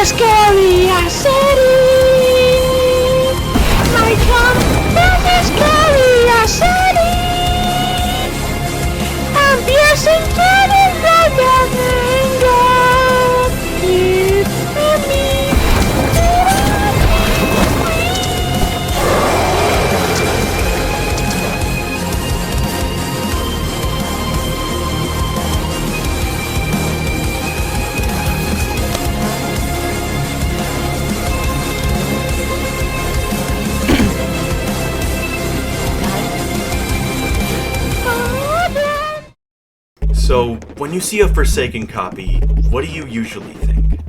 scary, I said it. My come, this is scary, I said it. I'm piercing cannons right back and God. Here and me. So, when you see a Forsaken copy, what do you usually think?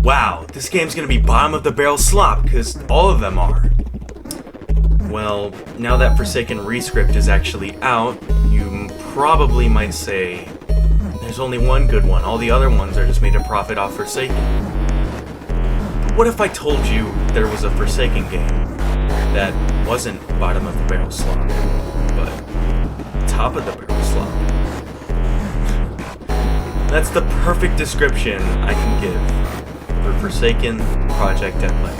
Wow, this game's gonna be bottom of the barrel slop, because all of them are. Well, now that Forsaken Rescript is actually out, you probably might say, there's only one good one, all the other ones are just made a profit off Forsaken. What if I told you there was a Forsaken game that wasn't bottom of the barrel slop, but top of the barrel slop? That's the perfect description I can give for Forsaken Project Deadlight.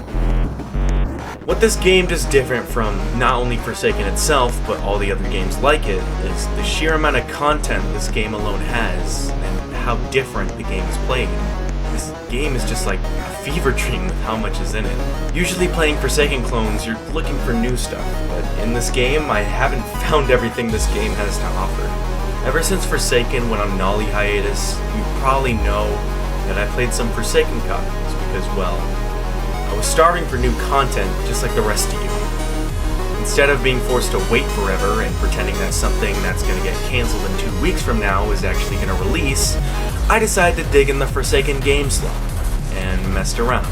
What this game does different from not only Forsaken itself, but all the other games like it, is the sheer amount of content this game alone has, and how different the game is played. This game is just like a fever dream with how much is in it. Usually playing Forsaken clones, you're looking for new stuff, but in this game, I haven't found everything this game has to offer. Ever since Forsaken went on Nolly hiatus, you probably know that I played some Forsaken copies because, well, I was starving for new content just like the rest of you. Instead of being forced to wait forever and pretending that something that's going to get cancelled in 2 weeks from now is actually going to release, I decided to dig in the Forsaken game slop and messed around.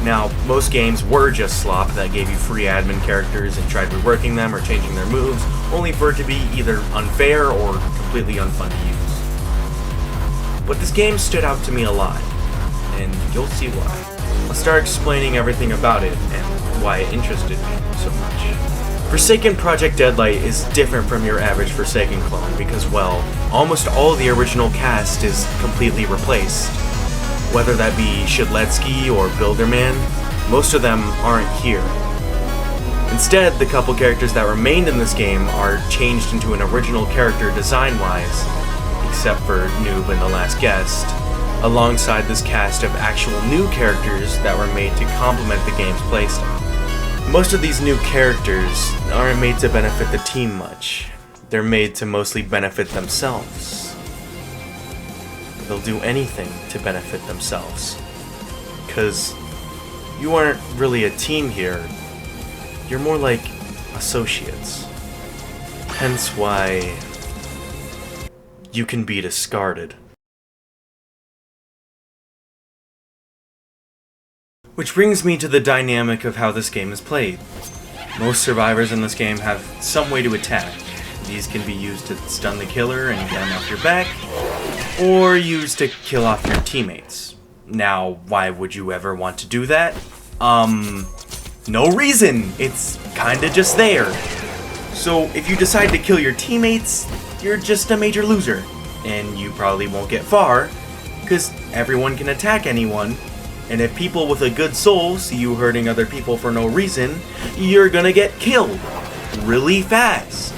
Now, most games were just slop that gave you free admin characters and tried reworking them or changing their moves, only for it to be either unfair or completely unfun to use. But this game stood out to me a lot, and you'll see why. I'll start explaining everything about it and why it interested me so much. Forsaken Project Deadlight is different from your average Forsaken clone because, well, almost all the original cast is completely replaced. Whether that be Shidletsky or Builderman, most of them aren't here. Instead, the couple characters that remained in this game are changed into an original character design-wise, except for Noob and the Last Guest, alongside this cast of actual new characters that were made to complement the game's playstyle. Most of these new characters aren't made to benefit the team much. They're made to mostly benefit themselves. They'll do anything to benefit themselves. 'Cause you aren't really a team here. You're more like associates. Hence why you can be discarded. Which brings me to the dynamic of how this game is played. Most survivors in this game have some way to attack. These can be used to stun the killer and get him off your back, or used to kill off your teammates. Now, why would you ever want to do that? No reason! It's kinda just there. So, if you decide to kill your teammates, you're just a major loser. And you probably won't get far, because everyone can attack anyone. And if people with a good soul see you hurting other people for no reason, you're gonna get killed. Really fast.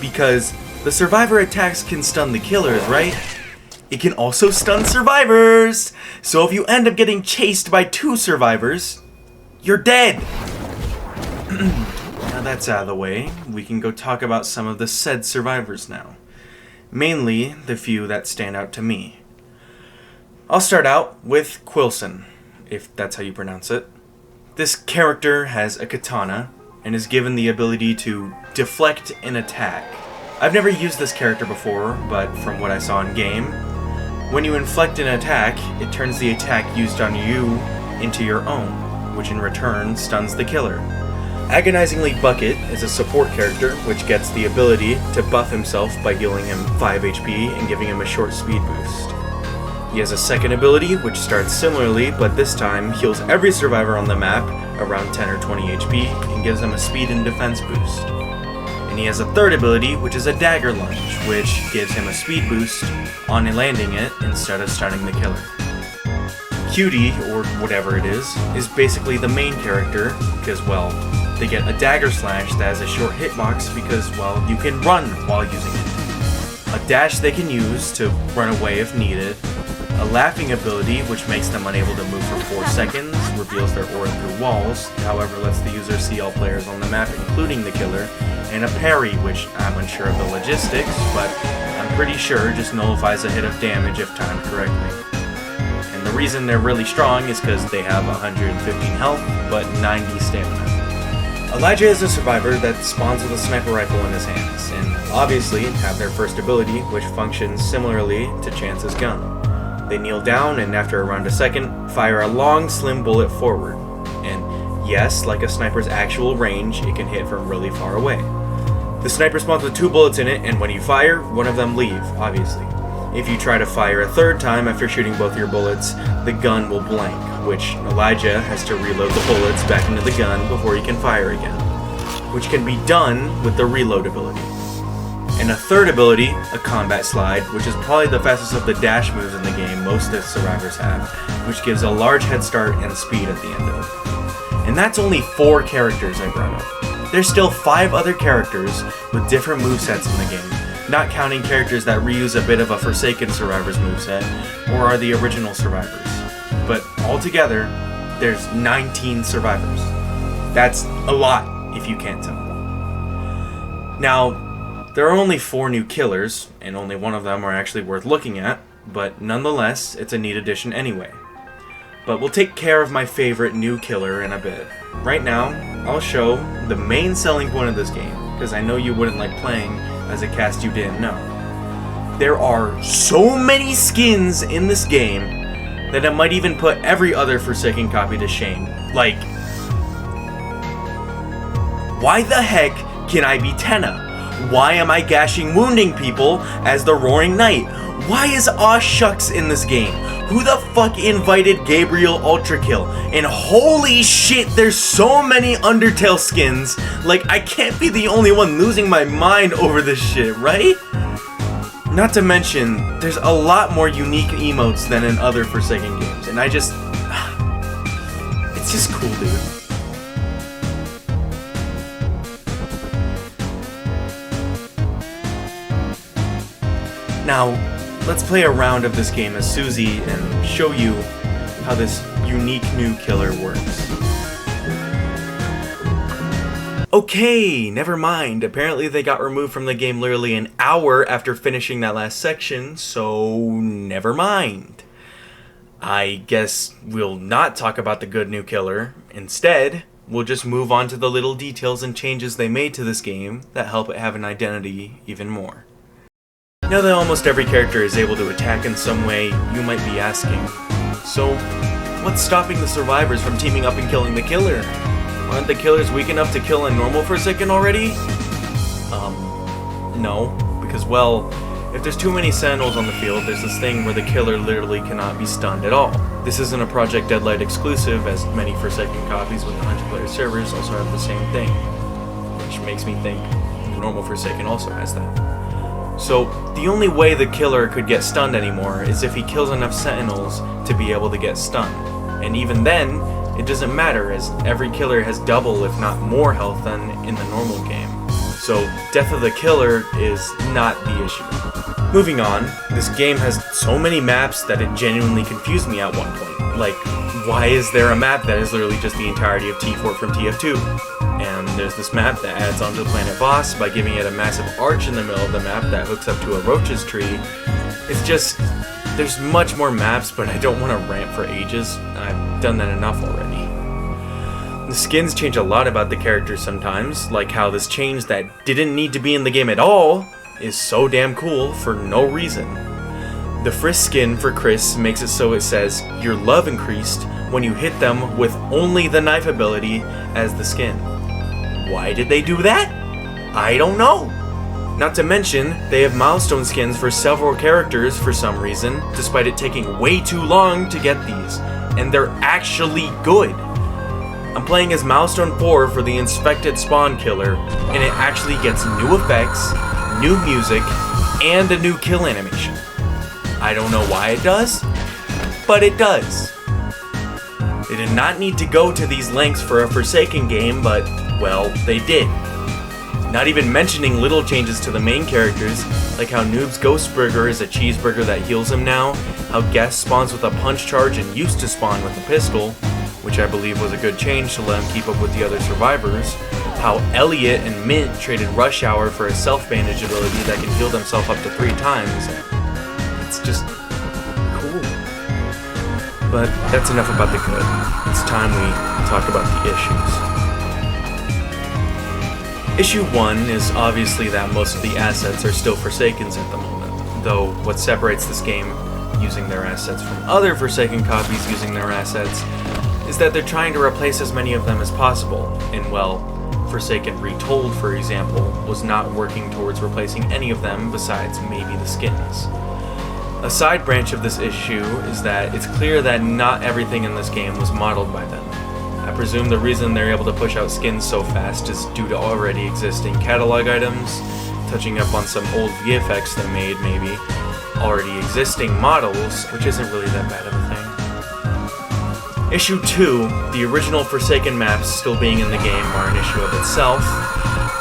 Because the survivor attacks can stun the killers, right? It can also stun survivors! So if you end up getting chased by 2 survivors, you're dead! Now that's out of the way, we can go talk about some of the said survivors now. Mainly, the few that stand out to me. I'll start out with Quilson, if that's how you pronounce it. This character has a katana, and is given the ability to deflect an attack. I've never used this character before, but from what I saw in game, when you inflict an attack, it turns the attack used on you into your own, which in return stuns the killer. Agonizingly Bucket is a support character, which gets the ability to buff himself by healing him 5 HP and giving him a short speed boost. He has a second ability, which starts similarly, but this time heals every survivor on the map, around 10 or 20 HP, and gives them a speed and defense boost. And he has a third ability, which is a Dagger Lunge, which gives him a speed boost on landing it instead of stunning the killer. cutie, or whatever it is basically the main character, because, well, they get a dagger slash that has a short hitbox because, well, you can run while using it. A dash they can use to run away if needed. A laughing ability, which makes them unable to move for 4 seconds, reveals their aura through walls, however lets the user see all players on the map, including the killer. And a parry, which I'm unsure of the logistics, but I'm pretty sure just nullifies a hit of damage if timed correctly. And the reason they're really strong is because they have 115 health, but 90 stamina. Elijah is a survivor that spawns with a sniper rifle in his hands, and obviously have their first ability, which functions similarly to Chance's gun. They kneel down and after around a second, fire a long, slim bullet forward. And yes, like a sniper's actual range, it can hit from really far away. The sniper spawns with 2 bullets in it, and when you fire, one of them leave, obviously. If you try to fire a third time after shooting both your bullets, the gun will blank, which Elijah has to reload the bullets back into the gun before he can fire again, which can be done with the reload ability. And a third ability, a combat slide, which is probably the fastest of the dash moves in the game most of survivors have, which gives a large head start and speed at the end of it. And that's only 4 characters I brought up. There's still 5 other characters with different movesets in the game, not counting characters that reuse a bit of a Forsaken Survivor's moveset, or are the original survivors. But altogether, there's 19 survivors. That's a lot, if you can't tell. Now, there are only 4 new killers, and only one of them are actually worth looking at, but nonetheless, it's a neat addition anyway. But we'll take care of my favorite new killer in a bit. Right now, I'll show the main selling point of this game, because I know you wouldn't like playing as a cast you didn't know. There are so many skins in this game that it might even put every other Forsaken copy to shame. Like, why the heck can I be Tenna? Why am I gashing wounding people as the Roaring Knight? Why is Aw Shucks in this game? Who the fuck invited Gabriel Ultrakill? And holy shit, there's so many Undertale skins. Like, I can't be the only one losing my mind over this shit, right? Not to mention, there's a lot more unique emotes than in other Forsaken games, and it's just cool, dude. Now, let's play a round of this game as Susie and show you how this unique new killer works. Okay, never mind. Apparently they got removed from the game literally an hour after finishing that last section, so never mind. I guess we'll not talk about the good new killer. Instead, we'll just move on to the little details and changes they made to this game that help it have an identity even more. Now that almost every character is able to attack in some way, you might be asking, so what's stopping the survivors from teaming up and killing the killer? Aren't the killers weak enough to kill a normal Forsaken already? No, because, well, if there's too many Sentinels on the field, there's this thing where the killer literally cannot be stunned at all. This isn't a Project Deadlight exclusive, as many Forsaken copies with 100-player servers also have the same thing, which makes me think the normal Forsaken also has that. So, the only way the killer could get stunned anymore is if he kills enough Sentinels to be able to get stunned. And even then, it doesn't matter, as every killer has double if not more health than in the normal game. So, death of the killer is not the issue. Moving on, this game has so many maps that it genuinely confused me at one point. Like, why is there a map that is literally just the entirety of T4 from TF2? And there's this map that adds onto the planet boss by giving it a massive arch in the middle of the map that hooks up to a roach's tree. It's just, there's much more maps, but I don't want to rant for ages. I've done that enough already. The skins change a lot about the characters sometimes, like how this change that didn't need to be in the game at all is so damn cool for no reason. The Frisk skin for Chris makes it so it says, your love increased when you hit them with only the knife ability as the skin. Why did they do that? I don't know. Not to mention, they have milestone skins for several characters for some reason, despite it taking way too long to get these, and they're actually good. I'm playing as Milestone 4 for the Inspected Spawn Killer, and it actually gets new effects, new music, and a new kill animation. I don't know why it does, but it does. They did not need to go to these lengths for a Forsaken game, but, well, they did. Not even mentioning little changes to the main characters, like how Noob's Ghost Burger is a cheeseburger that heals him now, how Guest spawns with a punch charge and used to spawn with a pistol, which I believe was a good change to let him keep up with the other survivors, how Elliot and Mint traded Rush Hour for a self-bandage ability that can heal themselves up to 3 times. It's just cool. But that's enough about the good. It's time we talk about the issues. Issue 1 is obviously that most of the assets are still Forsakens at the moment, though what separates this game using their assets from other Forsaken copies using their assets is that they're trying to replace as many of them as possible, and well, Forsaken Retold, for example, was not working towards replacing any of them besides maybe the skins. A side branch of this issue is that it's clear that not everything in this game was modeled by them. I presume the reason they're able to push out skins so fast is due to already existing catalog items, touching up on some old VFX they made maybe, already existing models, which isn't really that bad of a thing. Issue 2, the original Forsaken maps still being in the game are an issue of itself,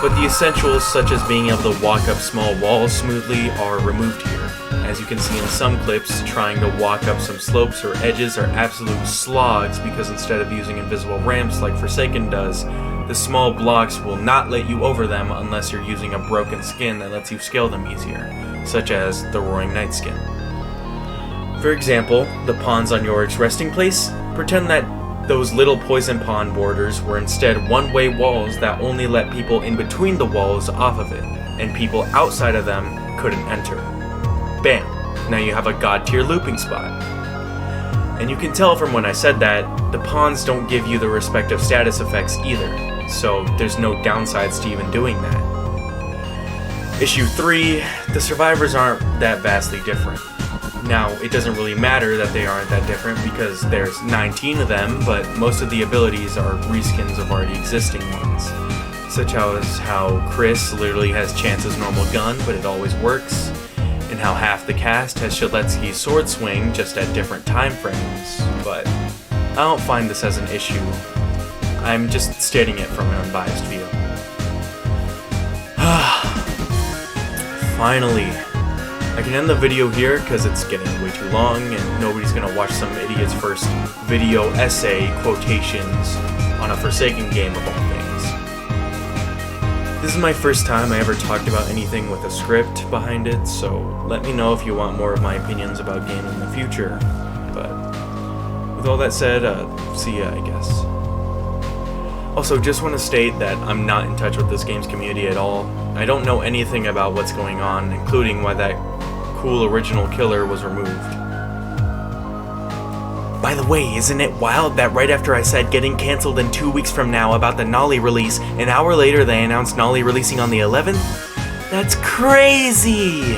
but the essentials such as being able to walk up small walls smoothly are removed here. As you can see in some clips, trying to walk up some slopes or edges are absolute slogs because instead of using invisible ramps like Forsaken does, the small blocks will not let you over them unless you're using a broken skin that lets you scale them easier, such as the Roaring Knight skin. For example, the pawns on Yorick's resting place, pretend that those little poison pawn borders were instead one-way walls that only let people in between the walls off of it, and people outside of them couldn't enter. Bam! Now you have a god tier looping spot. And you can tell from when I said that, the pawns don't give you the respective status effects either, so there's no downsides to even doing that. Issue 3, the survivors aren't that vastly different. Now, it doesn't really matter that they aren't that different because there's 19 of them, but most of the abilities are reskins of already existing ones. Such as how Chris literally has Chance's normal gun, but it always works, and how half the cast has Shaletsky's sword swing just at different time frames, but I don't find this as an issue. I'm just stating it from an unbiased view. Finally, I can end the video here because it's getting way too long and nobody's gonna watch some idiot's first video essay quotations on a Forsaken game of all things. This is my first time I ever talked about anything with a script behind it, so let me know if you want more of my opinions about game in the future. But with all that said, see ya, I guess. Also, just want to state that I'm not in touch with this game's community at all. I don't know anything about what's going on, including why that cool original killer was removed. By the way, isn't it wild that right after I said getting cancelled in 2 weeks from now about the Nolly release, an hour later they announced Nolly releasing on the 11th? That's crazy!